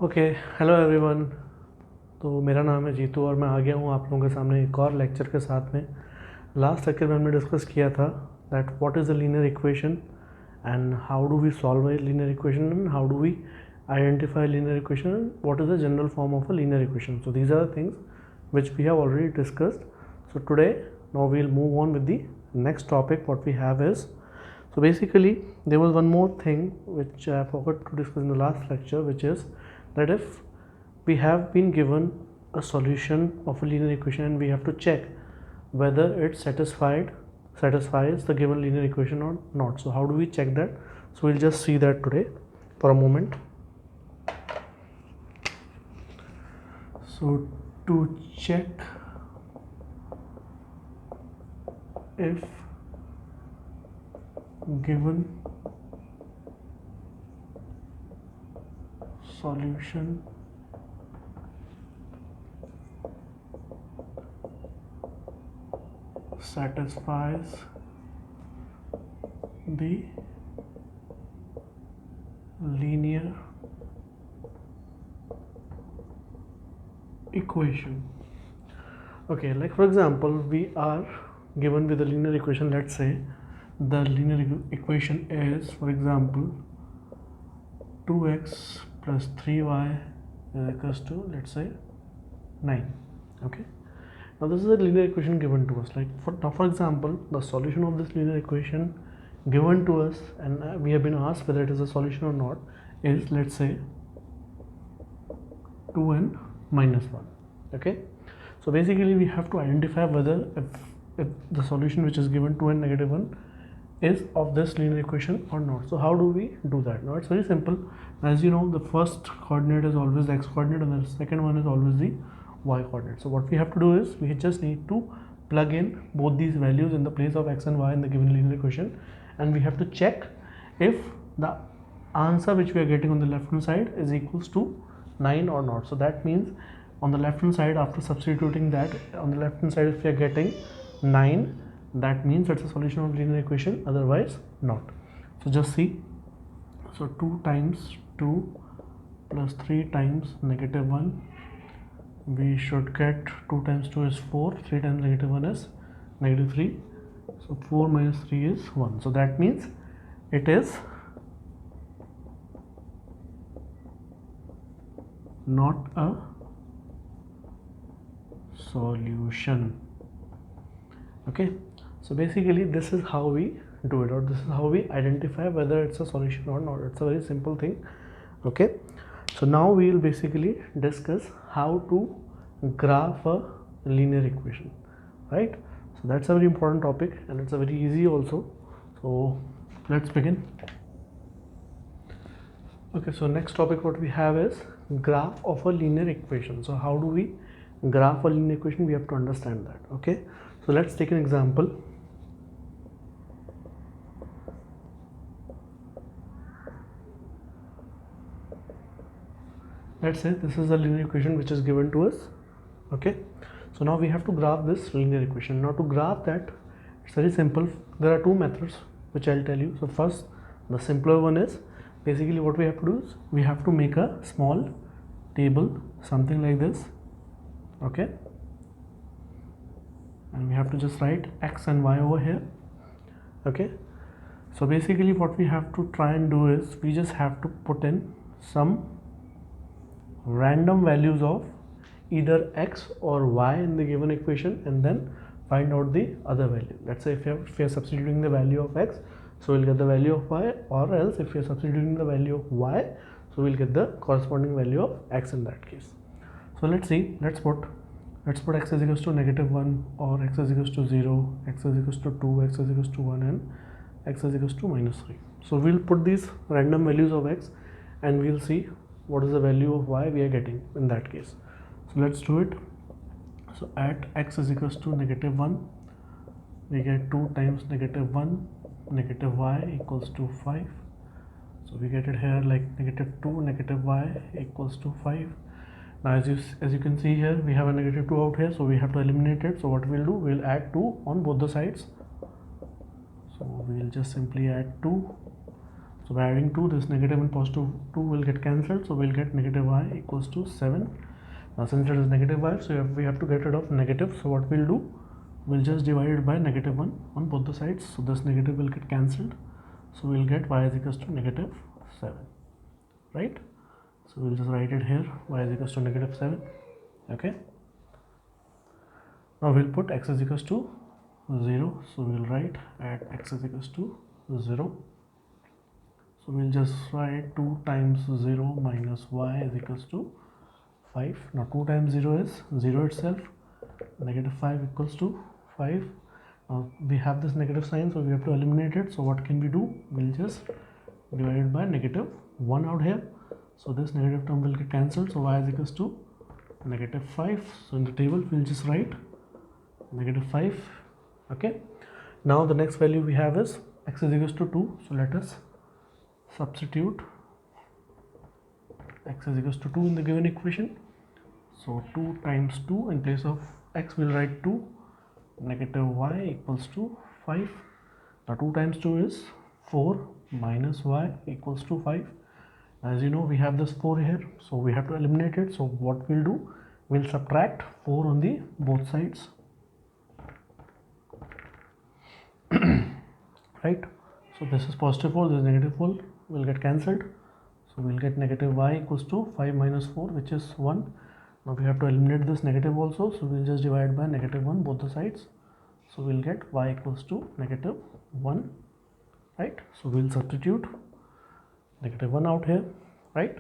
Okay. Hello everyone. तो मेरा नाम है जीतू और मैं आ गया हूँ आप लोगों के सामने एक और लेक्चर के साथ में। लास्ट लेक्चर में हमने डिस्कस किया था that what is a linear equation and how do we solve a linear equation and how do we identify linear equation and what is the general form of a linear equation. So these are the things which we have already discussed. So today now we'll move on with the next topic. What we have is, so basically there was one more thing which I forgot to discuss in the last lecture, which is that if we have been given a solution of a linear equation and we have to check whether it satisfies the given linear equation or not. So how do we check that? So we'll just see that today for a moment. So to check if given solution satisfies the linear equation. Okay, like for example, we are given with a linear equation. Let's say the linear equation is, for example, 2x plus 3y is equals to, let's say, 9. Okay, now this is a linear equation given to us. Like for example, the solution of this linear equation given to us, and we have been asked whether it is a solution or not, is, let's say, 2n minus 1. Okay, so basically we have to identify whether if the solution which is given 2n negative 1 is of this linear equation or not. So how do we do that? Now it's very simple. As you know, the first coordinate is always the x coordinate and the second one is always the y coordinate. So what we have to do is we just need to plug in both these values in the place of x and y in the given linear equation, and we have to check if the answer which we are getting on the left hand side is equals to 9 or not. So that means on the left hand side, after substituting that on the left hand side, if we are getting 9, that means it's a solution of linear equation, otherwise not. So just see, so 2 times 2 plus 3 times negative 1, we should get 2 times 2 is 4, 3 times negative 1 is negative 3, so 4 minus 3 is 1. So that means it is not a solution. Okay, so basically this is how we do it, or this is how we identify whether it's a solution or not. It's a very simple thing. Okay, so now we will basically discuss how to graph a linear equation, right? So that's a very important topic and it's a very easy also. So let's begin. Okay, so next topic what we have is graph of a linear equation. So how do we graph a linear equation? We have to understand that. Okay, so let's take an example. Let's say this is a linear equation which is given to us. Okay, so now we have to graph this linear equation. Now to graph that, it's very simple. There are two methods which I'll tell you. So first, the simpler one is, basically what we have to do is we have to make a small table, something like this. Okay, and we have to just write x and y over here. Okay, so basically what we have to try and do is we just have to put in some random values of either x or y in the given equation and then find out the other value. Let's say if we are substituting the value of x, so we'll get the value of y, or else if we are substituting the value of y, so we'll get the corresponding value of x in that case. So let's see, let's put x is equals to negative 1, or x is equals to 0, x is equals to 2, x is equals to 1, and x is equals to minus 3. So we'll put these random values of x and we'll see what is the value of y we are getting in that case. So let's do it. So at x is equals to negative 1, we get 2 times negative 1, negative y equals to 5. So we get it here like negative 2 negative y equals to 5. Now as you can see here, we have a negative 2 out here, so we have to eliminate it. So what we'll do, we'll add 2 on both the sides. So we'll just simply add 2. So by adding 2, this negative and positive 2 will get cancelled, so we'll get negative y equals to 7. Now since it is negative y, so we have to get rid of negative, so what we'll do, we'll just divide it by negative 1 on both the sides, so this negative will get cancelled, so we'll get y is equals to negative 7, right? So we'll just write it here, y is equals to negative 7, okay? Now we'll put x is equals to 0, so we'll write at x is equals to 0. So we'll just write 2 times 0 minus y is equals to 5. Now 2 times 0 is 0 itself, negative 5 equals to 5. Now we have this negative sign, so we have to eliminate it. So what can we do? We'll just divide it by negative 1 out here. So this negative term will get cancelled, so y is equals to negative 5. So in the table we'll just write negative 5, okay? Now the next value we have is x is equals to 2, so let us substitute x is equals to 2 in the given equation. So 2 times 2, in place of x we'll write 2, negative y equals to 5. Now 2 times 2 is 4 minus y equals to 5. As you know, we have this 4 here, so we have to eliminate it. So what we'll do, we'll subtract 4 on the both sides, right? So this is positive 4, this is negative 4 will get cancelled, so we'll get negative y equals to 5 minus 4, which is 1. Now we have to eliminate this negative also, so we'll just divide by negative 1 both the sides, so we'll get y equals to negative 1, right? So we'll substitute negative 1 out here, right?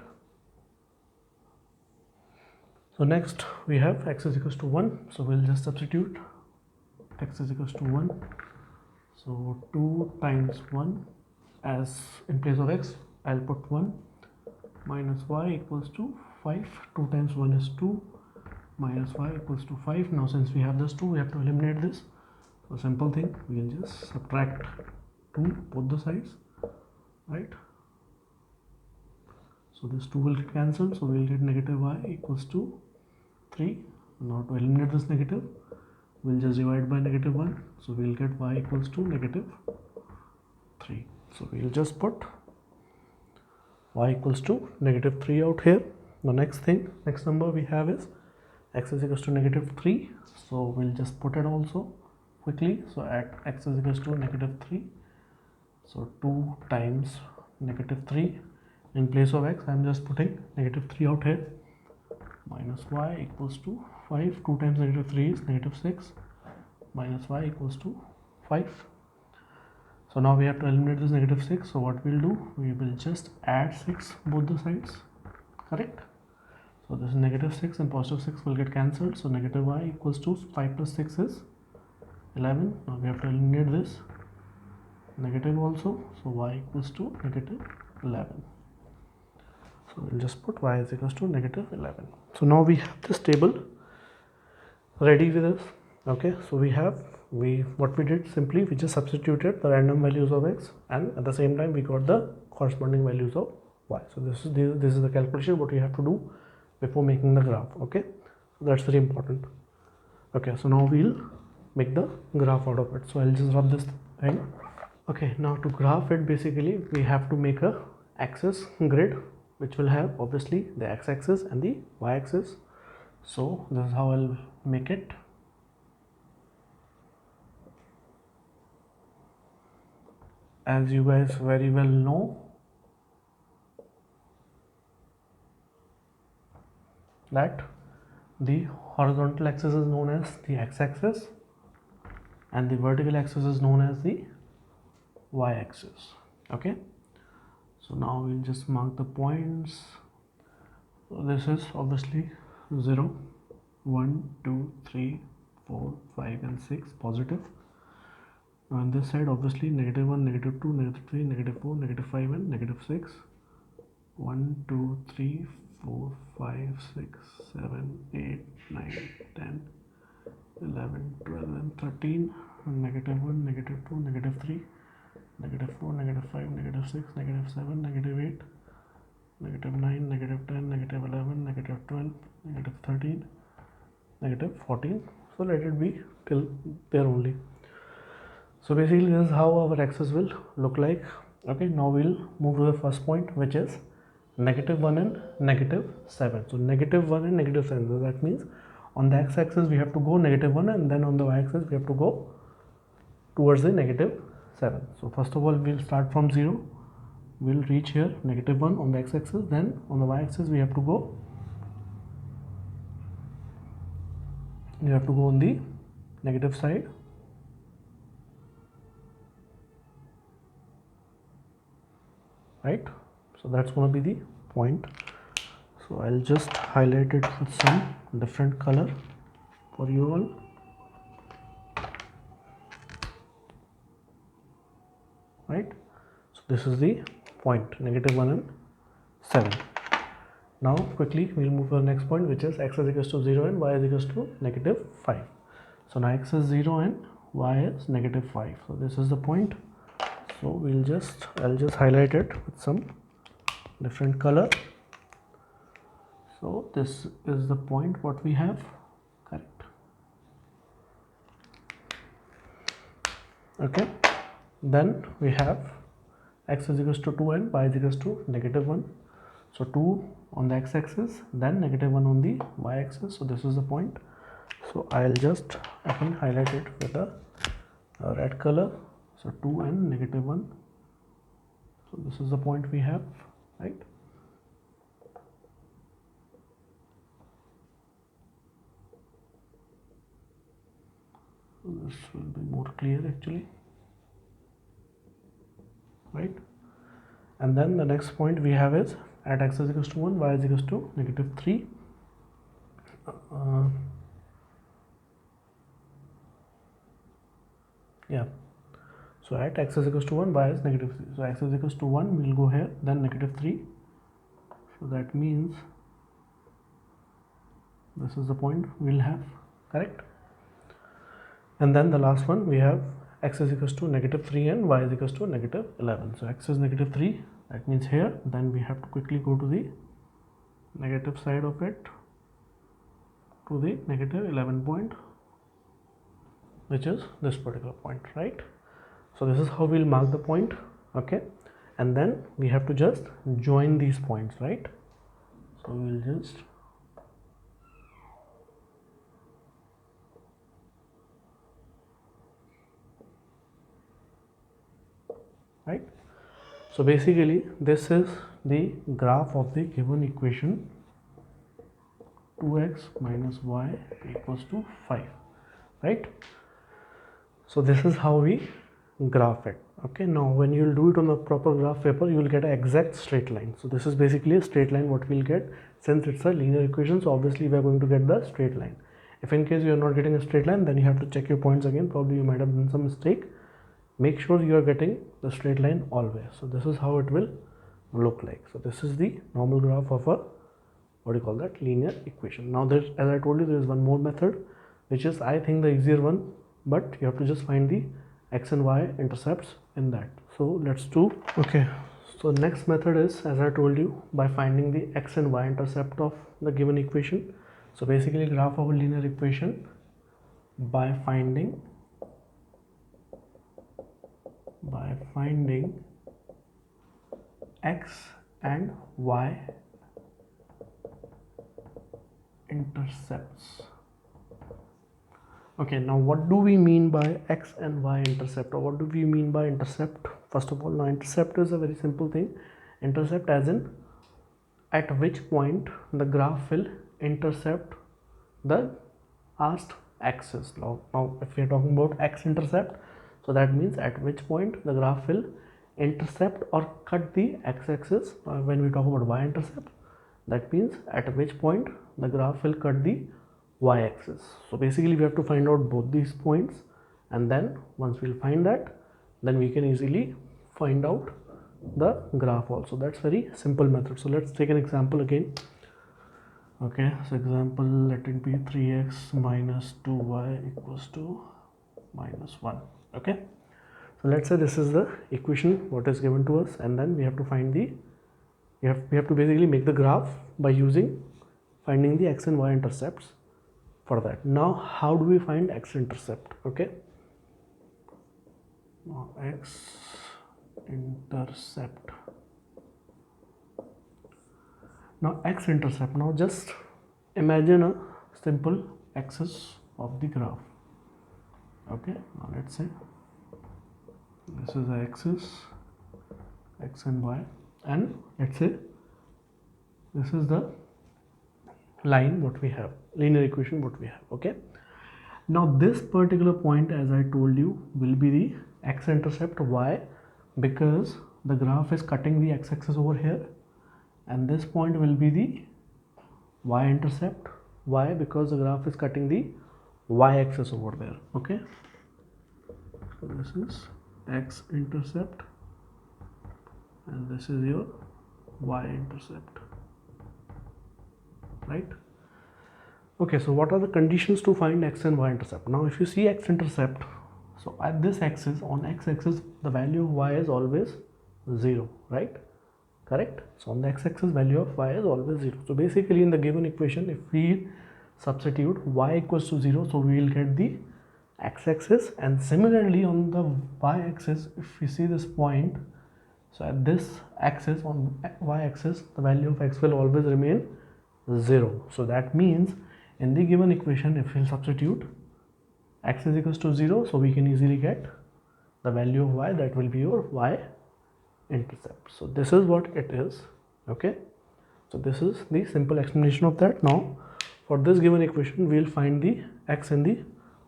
So next we have x is equals to 1, so we'll just substitute x is equals to 1. So 2 times 1, as in place of x I'll put 1, minus y equals to 5. 2 times 1 is 2, minus y equals to 5. Now since we have this 2, we have to eliminate this. So simple thing, we'll just subtract 2 both the sides, right? So this 2 will get cancelled, so we'll get negative y equals to 3. Now to eliminate this negative, we'll just divide by negative 1, so we'll get y equals to negative 3. So we'll just put y equals to negative 3 out here. The next number we have is x is equals to negative 3, so we'll just put it also quickly. So at x is equals to negative 3, so 2 times negative 3, in place of x I'm just putting negative 3 out here, minus y equals to 5. 2 times negative 3 is negative 6, minus y equals to 5. So now we have to eliminate this negative 6, so what we'll do, we will just add 6 both the sides, correct? So this is negative 6 and positive 6 will get cancelled, so negative y equals to 5 plus 6 is 11. Now we have to eliminate this negative also, so y equals to negative 11. So we'll just put y is equals to negative 11. So now we have this table ready with us, okay? So what we did, simply we just substituted the random values of x, and at the same time we got the corresponding values of y. So this is the calculation what we have to do before making the graph, okay? So that's very important. Okay, so now we'll make the graph out of it. So I'll just rub this thing. Okay, now to graph it, basically we have to make a axis grid which will have obviously the x-axis and the y-axis. So this is how I'll make it. As you guys very well know that the horizontal axis is known as the x-axis and the vertical axis is known as the y-axis, okay? So now we'll just mark the points. So this is obviously 0, 1, 2, 3, 4, 5 and 6 positive. Now on this side obviously negative 1, negative 2, negative 3, negative 4, negative 5 and negative 6. 1, 2, 3, 4, 5, 6, 7, 8, 9, 10, 11, 12 and 13. Negative 1, negative 2, negative 3, negative 4, negative 5, negative 6, negative 7, negative 8, negative 9, negative 10, negative 11, negative 12, negative 13, negative 14. So let it be till there only. So basically this is how our axis will look like Okay, now we'll move to the first point, which is -1 and -7. So -1 and -7, so that means on the x-axis we have to go -1, and then on the y-axis we have to go towards the -7. So first of all we'll start from 0, we'll reach here -1 on the x-axis, then on the y-axis we have to go on the negative side, right? So that's going to be the point. So I'll just highlight it with some different color for you all. Right, so this is the point, -1 and 7. Now quickly we'll move to the next point, which is x is equals to 0 and y is equals to -5. So now x is 0 and y is -5. So this is the point. So I'll just highlight it with some different color. So this is the point what we have, correct? Okay, then we have x is equals to 2 and y is equals to -1. So 2 on the x-axis, then -1 on the y-axis. So this is the point. So I'll just again highlight it with a red color. So 2 and -1. So this is the point we have, right? So this will be more clear actually, right? And then the next point we have is at x is equals to 1, y is equals to -3. Yeah, so at x is equals to 1, y is -3. So x is equals to 1, we will go here, then -3. So that means this is the point we'll have, correct? And then the last one we have x is equals to -3 and y is equals to -11. So x is -3, that means here, then we have to quickly go to the negative side of it, to the -11 point, which is this particular point, right? So this is how we'll mark the point. Okay, and then we have to just join these points, right? So we'll just right. So basically this is the graph of the given equation 2x minus y equals to 5, right? So this is how we graph it. Okay, now when you will do it on a proper graph paper, you will get an exact straight line. So this is basically a straight line what we'll get, since it's a linear equation. So obviously we are going to get the straight line. If in case you are not getting a straight line, then you have to check your points again. Probably you might have done some mistake. Make sure you are getting the straight line always. So this is how it will look like. So this is the normal graph of a, what do you call that, linear equation. Now there, as I told you, there is one more method, which is I think the easier one, but you have to just find the x and y intercepts in that. So let's do. Okay, so next method is, as I told you, by finding the x and y intercept of the given equation. So basically graph of a linear equation by finding x and y intercepts. Okay, now what do we mean by x and y intercept, or what do we mean by intercept? First of all, now intercept is a very simple thing. Intercept as in at which point the graph will intercept the asked axis. Now if we are talking about x intercept, so that means at which point the graph will intercept or cut the x-axis. When we talk about y intercept, that means at which point the graph will cut the y-axis. So basically we have to find out both these points, and then once we'll find that, then we can easily find out the graph also. That's very simple method. So let's take an example again. Okay, so example, let it be 3x minus 2y equals to -1. Okay, so let's say this is the equation what is given to us, and then we have to find the, we have to basically make the graph by using finding the x and y intercepts for that. Now how do we find x intercept? Okay, now x intercept. Now x intercept, now just imagine a simple axis of the graph. Okay, now let's say this is the axis x and y, and let's say this is the line what we have, linear equation what we have. Okay, now this particular point, as I told you, will be the x-intercept. Why? Because the graph is cutting the x-axis over here, and this point will be the y-intercept. Why? Because the graph is cutting the y-axis over there. Okay, so this is x-intercept and this is your y-intercept, right? Okay, so what are the conditions to find x and y-intercept? Now if you see x-intercept, so at this axis, on x-axis, the value of y is always 0, right? Correct? So on the x-axis, value of y is always 0. So basically in the given equation, if we substitute y equals to 0, so we will get the x-axis, and similarly on the y-axis, if we see this point, so at this axis, on y-axis, the value of x will always remain 0. So that means in the given equation, if we substitute x is equals to 0, so we can easily get the value of y, that will be your y-intercept. So this is what it is. Okay, so this is the simple explanation of that. Now for this given equation, we will find the x and the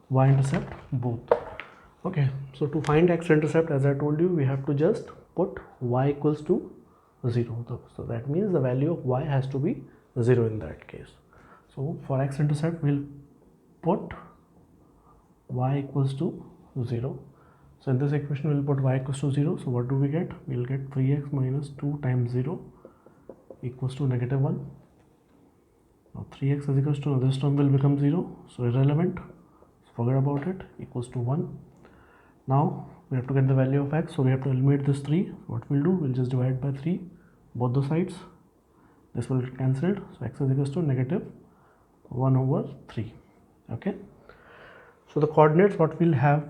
y-intercept both. Okay, so to find x-intercept, as I told you, we have to just put y equals to 0. So that means the value of y has to be 0 in that case. So for x-intercept, we'll put y equals to 0. So in this equation, we'll put y equals to 0. So what do we get? We'll get 3x minus 2 times 0 equals to negative 1. Now 3x is equals to, this term will become 0, so irrelevant, so forget about it, equals to 1. Now we have to get the value of x, so we have to eliminate this 3. What we'll do, we'll just divide by 3 both the sides. This will get cancelled, so x is equals to negative 1 over 3. Okay, so the coordinates what we'll have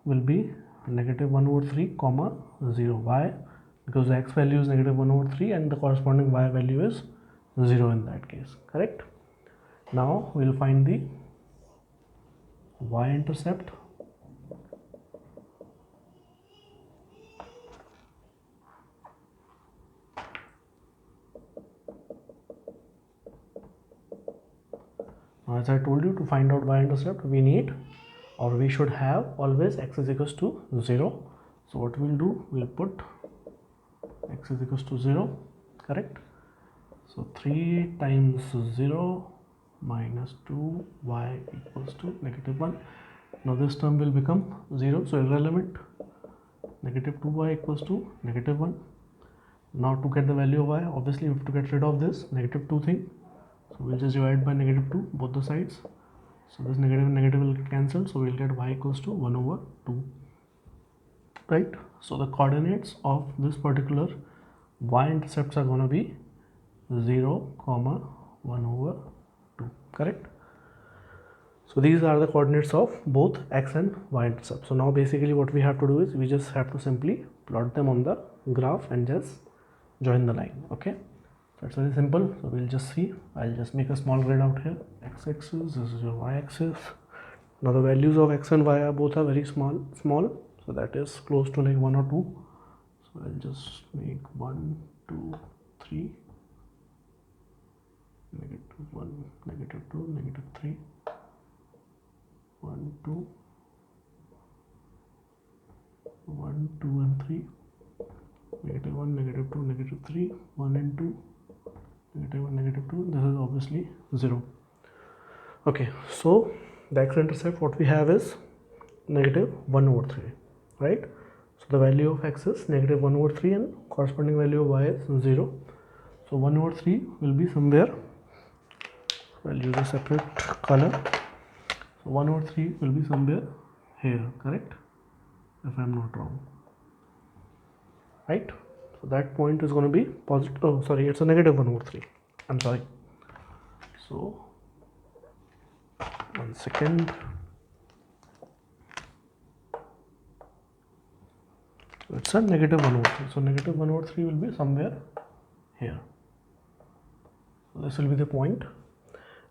will be negative 1 over 3 comma 0. Why? Because the x value is negative 1 over 3 and the corresponding y value is 0 in that case. Correct? Now we'll find the y-intercept. Now, as I told you, to find out y-intercept, we need, or we should have, always x is equals to 0. So what we'll do, we'll put x is equals to 0. Correct? So 3 times 0 minus 2y equals to negative 1. Now this term will become 0, so irrelevant. Negative 2y equals to negative 1. Now to get the value of y, obviously we have to get rid of this negative 2 thing. So we'll just divide by negative 2 both the sides. So this negative and negative will cancel, so we'll get y equals to 1 over 2. Right? So the coordinates of this particular y-intercepts are going to be 0, 1 over 2. Correct? So these are the coordinates of both x and y-intercept. So now basically what we have to do is we just have to simply plot them on the graph and just join the line. Okay, so it's very simple. So we'll just see, I'll just make a small grid out here. X-axis, this is your y-axis. Now the values of x and y are both are very small, so that is close to like 1 or 2. So I'll just make 1, 2, 3, negative 1, negative 2, negative 3, 1, 2, 1, 2 and 3, negative 1, negative 2, negative 3, 1 and 2, negative 1, negative 2. This is obviously 0. Okay, so the x-intercept what we have is negative 1 over 3, right? So the value of x is negative 1 over 3 and corresponding value of y is 0. So 1 over 3 will be somewhere, I'll use a separate color. So 1 over 3 will be somewhere here, correct? If I am not wrong, right? So that point is going to be positive. Oh, sorry, it's a negative 1 over 3. I'm sorry. So 1 second. It's a negative 1 over 3. So negative 1 over 3 will be somewhere here. So this will be the point,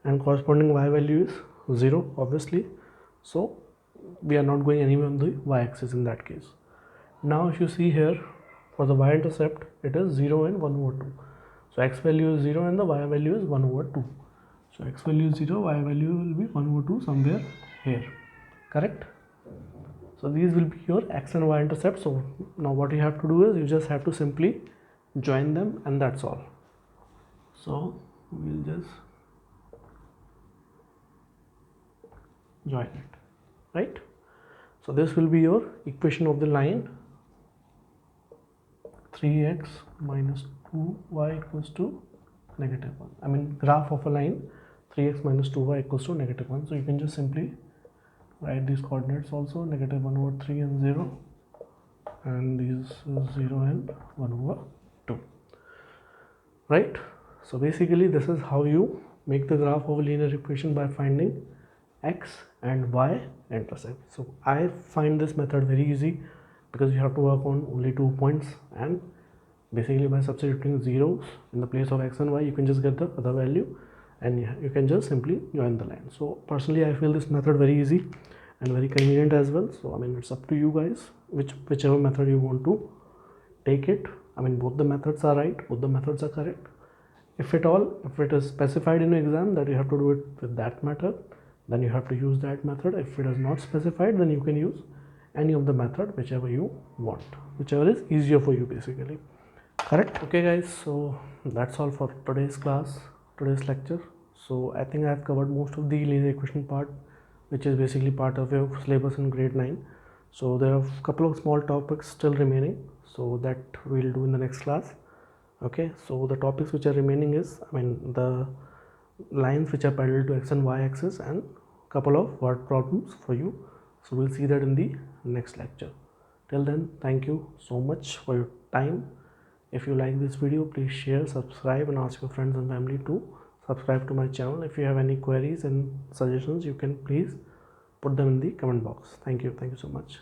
and corresponding y value is 0 obviously. So we are not going anywhere on the y-axis in that case. Now if you see here, for the y-intercept it is 0 and 1 over 2. So x value is 0 and the y value is 1 over 2. So x value is 0, y value will be 1 over 2 somewhere here, correct? So these will be your x and y intercepts. So now what you have to do is you just have to simply join them, and that's all. So we'll just join it, right? So this will be your equation of the line 3x minus 2y equals to negative 1. I mean graph of a line 3x minus 2y equals to negative 1. So you can just simply write these coordinates also, negative 1 over 3 and 0, and these is 0 and 1 over 2, right? So basically this is how you make the graph of a linear equation, by finding x and y intercept. So I find this method very easy because you have to work on only 2 points, and basically by substituting zeros in the place of x and y, you can just get the other value, and you can just simply join the line. So personally I feel this method very easy and very convenient as well. So I mean it's up to you guys, whichever method you want to take it. I mean both the methods are right, both the methods are correct. If it is specified in your exam that you have to do it with that method, then you have to use that method. If it is not specified, then you can use any of the method, whichever you want, whichever is easier for you basically, correct? Okay guys, so that's all for today's class, today's lecture. So I think I have covered most of the linear equation part, which is basically part of your syllabus in grade 9. So there are a couple of small topics still remaining, so that we'll do in the next class. Okay, so the topics which are remaining is, I mean the lines which are parallel to x and y axis, and couple of word problems for you. So we'll see that in the next lecture. Till then, thank you so much for your time. If you like this video, please share, subscribe, and ask your friends and family to subscribe to my channel. If you have any queries and suggestions, you can please put them in the comment box. Thank you so much.